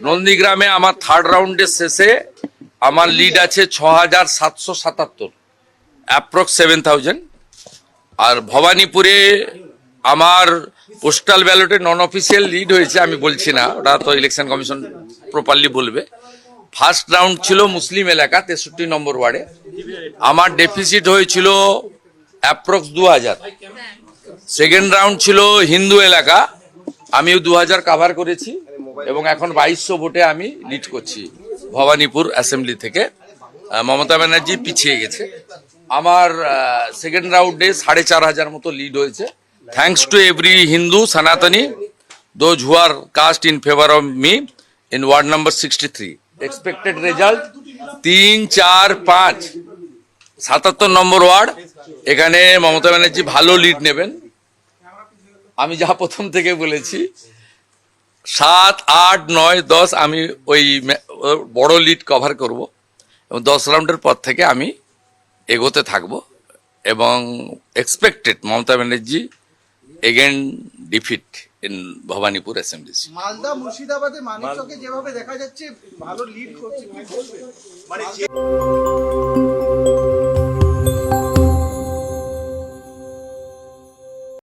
নন্দীগ্রামে আমার থার্ড রাউন্ডের শেষে আমার লিড আছে ৬,৭৭৭, অ্যাপ্রক্স 7,000। আর ভবানীপুরে আমার পোস্টাল ব্যালটে নন অফিসিয়াল লিড হয়েছে, আমি বলছি না, ওটা তো ইলেকশন কমিশন প্রপারলি বলবে। ফার্স্ট রাউন্ড ছিল মুসলিম এলাকা 63 নম্বর ওয়ার্ডে, আমার ডেফিসিট হয়েছিল অ্যাপ্রক্স 2,000। সেকেন্ড রাউন্ড ছিল হিন্দু এলাকা, আমিও 2,000 কাভার করেছি এবং এখন 2200 ভোটে আমি লিড করছি ভবানীপুর অ্যাসেম্বলি থেকে। মমতা ব্যানার্জি পিছিয়ে গেছে। আমার সেকেন্ড রাউন্ডে 4,500 মতো লিড হয়েছে, thanks to every Hindu Sanatani those who are cast in favour of me in ward number 63। Expected result 3, 4, 5, 77 number ward. এখানে মমতা ব্যানার্জি ভালো লিড নেবেন। আমি যা প্রথম থেকে বলেছি 7, 8, 9, 10 আমি ওই বড় লিড কভার করব এবং 10 রাউন্ডের পর থেকে আমি এগোতে থাকব এবং expected Mamata Banerjee again defeat in Bhabanipur assembly. Malda মুর্শিদাবাদে মানিকচকে যেভাবে দেখা যাচ্ছে ভালো লিড করছে, কি বলবে?